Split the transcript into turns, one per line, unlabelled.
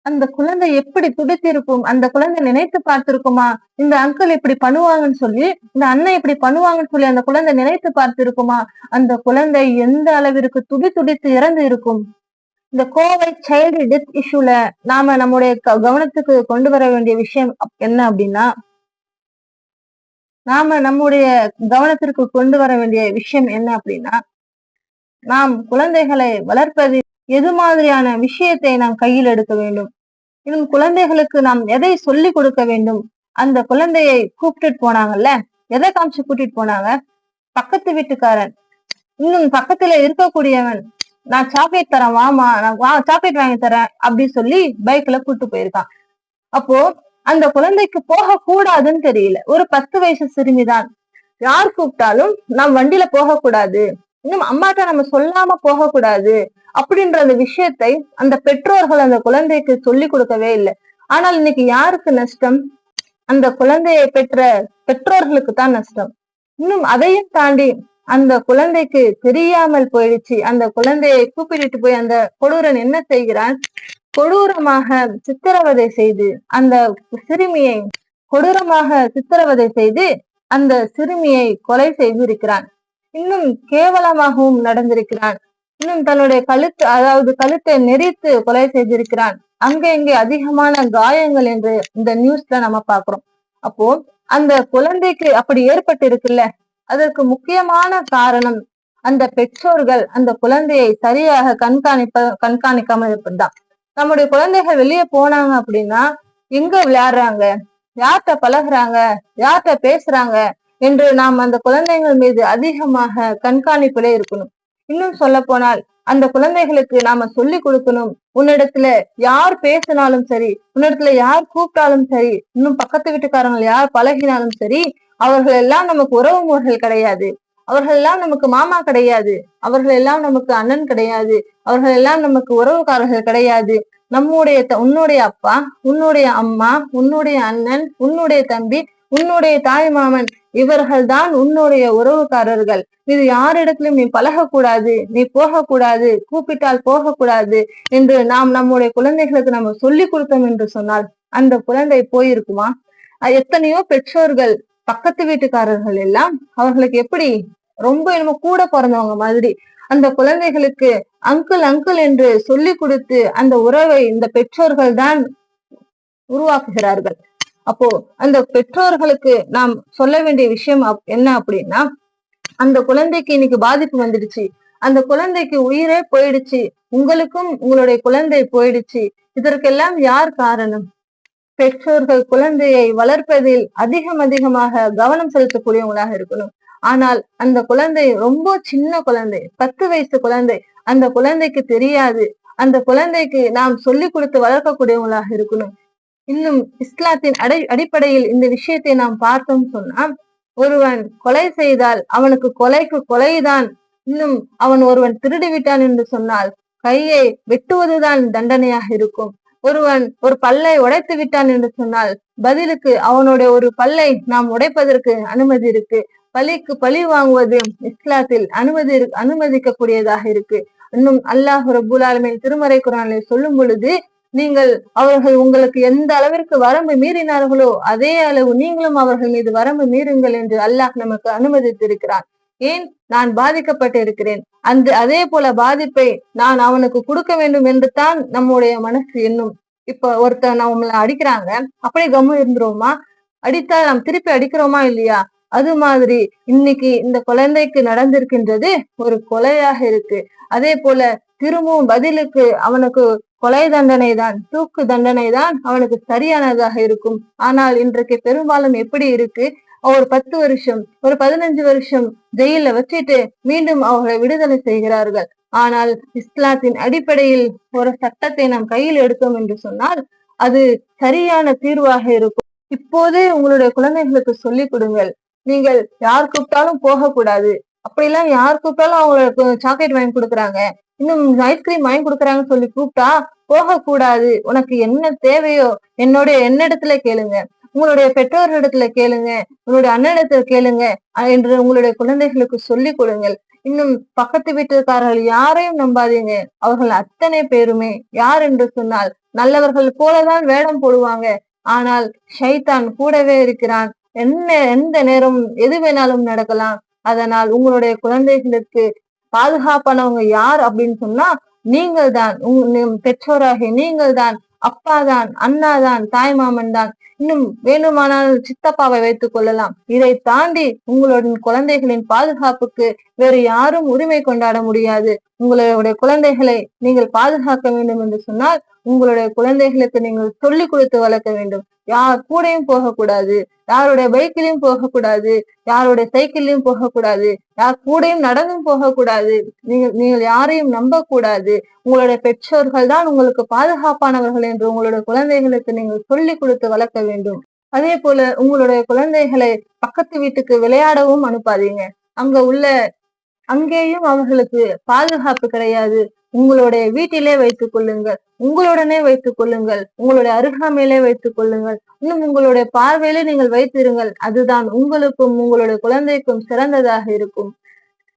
அந்த குழந்தை எப்படி துடித்திருக்கும்? அந்த குழந்தை நினைத்து பார்த்திருக்குமா? இந்த அங்கிள் இப்படி பண்ணுவாங்கன்னு சொல்லி, இந்த அண்ணன் இப்படி பண்ணுவாங்கன்னு சொல்லி அந்த குழந்தை நினைத்து பார்த்திருக்குமா? அந்த குழந்தை எந்த அளவிற்கு துடிதுடித்து இறந்து இருக்கும்? இந்த கோவை சைல்டு டெத் இஷ்யூல நாம நம்முடைய கவனத்துக்கு கொண்டு வர வேண்டிய விஷயம் என்ன அப்படின்னா, நாம நம்முடைய கவனத்திற்கு கொண்டு வர வேண்டிய விஷயம் என்ன அப்படின்னா, நாம் குழந்தைகளை வளர்ப்பதில் எது மாதிரியான விஷயத்தை நாம் கையில் எடுக்க வேண்டும்? இன்னும் குழந்தைகளுக்கு நாம் எதை சொல்லிக் கொடுக்க வேண்டும்? அந்த குழந்தையை கூப்பிட்டுட்டு போனாங்கல்ல, எதை காமிச்சு கூட்டிட்டு போனாங்க? பக்கத்து வீட்டுக்காரன், இன்னும் பக்கத்துல இருக்கக்கூடியவன், நான் சாக்லேட் தரேன் வாமா, நான் சாக்லேட் வாங்கி தரேன் அப்படின்னு சொல்லி பைக்ல கூட்டு போயிருக்கான். அப்போ அந்த குழந்தைக்கு போக கூடாதுன்னு தெரியல. ஒரு 10 வயசு சிறுமிதான். யார் கூப்பிட்டாலும் நாம் வண்டியில போகக்கூடாது, இன்னும் அம்மாட்ட நம்ம சொல்லாம போகக்கூடாது அப்படின்ற அந்த விஷயத்தை அந்த பெற்றோர்கள் அந்த குழந்தைக்கு சொல்லி கொடுக்கவே இல்லை. ஆனால் இன்னைக்கு யாருக்கு நஷ்டம்? அந்த குழந்தையை பெற்ற பெற்றோர்களுக்கு தான் நஷ்டம். இன்னும் அதையும் தாண்டி அந்த குழந்தைக்கு தெரியாமல் போயிடுச்சு. அந்த குழந்தையை கூப்பிட்டு போய் அந்த கொடூரன் என்ன செய்கிறான்? கொடூரமாக சித்திரவதை செய்து அந்த சிறுமியை கொடூரமாக சித்திரவதை செய்து அந்த சிறுமியை கொலை செய்திருக்கிறான். இன்னும் கேவலமாகவும் நடந்திருக்கிறான். இன்னும் தன்னுடைய கழுத்தை நெரித்து கொலை செய்திருக்கிறான். அங்க இங்கே அதிகமான காயங்கள் என்று இந்த நியூஸ்ல நம்ம பாக்குறோம். அப்போ அந்த குழந்தைக்கு அப்படி ஏற்பட்டு இருக்குல்ல, அதற்கு முக்கியமான காரணம் அந்த பெற்றோர்கள் அந்த குழந்தையை சரியாக கண்காணிக்காமல் இருப்பதுதான். நம்முடைய குழந்தைகள் வெளியே போனாங்க அப்படின்னா எங்க விளையாடுறாங்க, யார்கிட்ட பழகுறாங்க, யார்கிட்ட பேசுறாங்க என்று நாம் அந்த குழந்தைகள் மீது அதிகமாக கண்காணிப்பிலே இருக்கணும். இன்னும் சொல்ல போனால் அந்த குழந்தைகளுக்கு நாம சொல்லி கொடுக்கணும், உன்னிடத்துல யார் பேசினாலும் சரி, உன்னிடத்துல யார் கூப்பிட்டாலும் சரி, இன்னும் பக்கத்து வீட்டுக்காரங்க யார் பழகினாலும் சரி, அவர்கள் எல்லாம் நமக்கு உறவு முறைகள் கிடையாது, அவர்கள் எல்லாம் நமக்கு மாமா கிடையாது, அவர்கள் எல்லாம் நமக்கு அண்ணன் கிடையாது, அவர்கள் எல்லாம் நமக்கு உறவுக்காரர்கள் கிடையாது. உன்னுடைய அப்பா, உன்னுடைய அம்மா, உன்னுடைய அண்ணன், உன்னுடைய தம்பி, உன்னுடைய தாய் மாமன், இவர்கள் தான் உன்னுடைய உறவுக்காரர்கள். இது யாரிடத்திலும் நீ பழகக்கூடாது, நீ போகக்கூடாது, கூப்பிட்டால் போகக்கூடாது என்று நாம் நம்முடைய குழந்தைகளுக்கு நம்ம சொல்லி கொடுத்தோம் என்று சொன்னால் அந்த குழந்தை போயிருக்குமா? எத்தனையோ பெற்றோர்கள் பக்கத்து வீட்டுக்காரர்கள் எல்லாம் அவர்களுக்கு எப்படி ரொம்ப என்னமோ கூட பிறந்தவங்க மாதிரி அந்த குழந்தைகளுக்கு அங்கிள் அங்கிள் என்று சொல்லி கொடுத்து அந்த உறவை இந்த பெற்றோர்கள் தான் உருவாக்குகிறார்கள். அப்போ அந்த பெற்றோர்களுக்கு நாம் சொல்ல வேண்டிய விஷயம் என்ன அப்படின்னா, அந்த குழந்தைக்கு இன்னைக்கு பாதிப்பு வந்துடுச்சு, அந்த குழந்தைக்கு உயிரே போயிடுச்சு, உங்களுக்கும் உங்களுடைய குழந்தை போயிடுச்சு, இதற்கெல்லாம் யார் காரணம்? பெற்றோர்கள் குழந்தையை வளர்ப்பதில் அதிகமாக கவனம் செலுத்தக்கூடியவங்களாக இருக்கணும். ஆனால் அந்த குழந்தை ரொம்ப சின்ன குழந்தை, 10 வயசு குழந்தை, அந்த குழந்தைக்கு தெரியாது. அந்த குழந்தைக்கு நாம் சொல்லிக் கொடுத்து வளர்க்கக்கூடியவங்களாக இருக்கணும். இன்னும் இஸ்லாத்தின் அடிப்படையில் இந்த விஷயத்தை நாம் பார்த்தோம் சொன்னா, ஒருவன் கொலை செய்தால் அவனுக்கு கொலைக்கு கொலைதான். இன்னும் ஒருவன் திருடி விட்டான் என்று சொன்னால் கையை வெட்டுவதுதான் தண்டனையாக இருக்கும். ஒருவன் ஒரு பல்லை உடைத்து விட்டான் என்று சொன்னால் பதிலுக்கு அவனுடைய ஒரு பல்லை நாம் உடைப்பதற்கு அனுமதி இருக்கு. பழிக்கு பழி வாங்குவது இஸ்லாத்தில் அனுமதிக்கக்கூடியதாக இருக்கு. இன்னும் அல்லாஹ் ரப்பல் ஆலமீன் திருமறை குர்ஆனில் சொல்லும் பொழுது, நீங்கள் அவர்கள் உங்களுக்கு எந்த அளவிற்கு வரம்பு மீறினார்களோ அதே அளவு நீங்களும் அவர்கள் மீது வரம்பு மீறுங்கள் என்று அல்லாஹ் நமக்கு அனுமதித்திருக்கிறான். ஏன்? நான் பாதிக்கப்பட்டு இருக்கிறேன், அதே போல பாதிப்பை நான் அவனுக்கு கொடுக்க வேண்டும் என்று தான் நம்முடைய மனசு எண்ணும். இப்ப ஒருத்தர் நம்மள அடிக்கிறாங்க, அப்படியே கம்மு இருந்துருவோமா? அடித்தால் நாம் திருப்பி அடிக்கிறோமா இல்லையா? அது மாதிரி இன்னைக்கு இந்த குழந்தைக்கு நடந்திருக்கின்றது ஒரு கொலையாக இருக்கு. அதே போல திரும்பவும் பதிலுக்கு அவனுக்கு கொலை தண்டனை தான், தூக்கு தண்டனை தான் அவனுக்கு சரியானதாக இருக்கும். ஆனால் இன்றைக்கு பெரும்பாலும் எப்படி இருக்கு, ஒரு 10 வருஷம், ஒரு 15 வருஷம் ஜெயில வச்சுட்டு மீண்டும் அவர்களை விடுதலை செய்கிறார்கள். ஆனால் இஸ்லாத்தின் அடிப்படையில் ஒரு சட்டத்தை நாம் கையில் எடுத்தோம் என்று சொன்னால் அது சரியான தீர்வாக இருக்கும். இப்போதே உங்களுடைய குழந்தைகளுக்கு சொல்லிக் கொடுங்கள். நீங்கள் யார் கூப்பிட்டாலும் போகக்கூடாது, அப்படிலாம் யார் கூப்பிட்டாலும் அவங்களுக்கு சாக்லேட் வாங்கி கொடுக்குறாங்க, இன்னும் ஐஸ்கிரீம் வாங்கி கொடுக்குறாங்கன்னு சொல்லி கூப்பிட்டா போகக்கூடாது. உனக்கு என்ன தேவையோ என்னிடத்துல கேளுங்க, உங்களுடைய பெற்றோர்களிடத்துல கேளுங்க, உங்களுடைய அண்ணனிடத்துல கேளுங்க என்று உங்களுடைய குழந்தைகளுக்கு சொல்லிக் கொடுங்கள். இன்னும் பக்கத்து வீட்டுக்காரர்கள் யாரையும் நம்பாதீங்க. அவர்கள் அத்தனை பேருமே யார் என்று சொன்னால் நல்லவர்கள் போலதான் வேடம் போடுவாங்க. ஆனால் ஷைத்தான் கூடவே இருக்கிறான். எந்த நேரம் எது வேணாலும் நடக்கலாம். அதனால் உங்களுடைய குழந்தைகளுக்கு பாதுகாப்பானவங்க யார் அப்படின்னு சொன்னா நீங்கள் தான். பெற்றோராகிய நீங்கள் தான், அப்பா தான், அண்ணா தான், தாய் மாமன் தான். இன்னும் வேணுமானால் சித்தப்பாவை வைத்துக் கொள்ளலாம். இதை தாண்டி உங்களுடைய குழந்தைகளின் பாதுகாப்புக்கு வேறு யாரும் உரிமை கொண்டாட முடியாது. உங்களுடைய குழந்தைகளை நீங்கள் பாதுகாக்க வேண்டும் என்று சொன்னால் உங்களுடைய குழந்தைகளுக்கு நீங்கள் சொல்லிக் கொடுத்து வளர்க்க வேண்டும். யார் கூடயும் போகக்கூடாது, யாருடைய பைக்கிலையும் போகக்கூடாது, யாருடைய சைக்கிள்லயும் போகக்கூடாது, யார் கூடயும் நடந்தும் போகக்கூடாது. நீங்கள் யாரையும் நம்பக்கூடாது. உங்களுடைய பெற்றோர்கள் தான் உங்களுக்கு பாதுகாப்பானவர்கள் என்று உங்களுடைய குழந்தைகளுக்கு நீங்கள் சொல்லிக் கொடுத்து வளர்க்க வேண்டும். அதே போல உங்களுடைய குழந்தைகளை பக்கத்து வீட்டுக்கு விளையாடவும் அனுப்பாதீங்க. அங்கேயும் அவர்களுக்கு பாதுகாப்பு கிடையாது. உங்களுடைய வீட்டிலே வைத்துக் கொள்ளுங்கள், உங்களுடனே வைத்துக் கொள்ளுங்கள், உங்களுடைய அருகாமையிலே வைத்துக் கொள்ளுங்கள், இன்னும் உங்களுடைய பார்வையிலே நீங்கள் வைத்திருங்கள். அதுதான் உங்களுக்கும் உங்களுடைய குழந்தைக்கும் சிறந்ததாக இருக்கும்.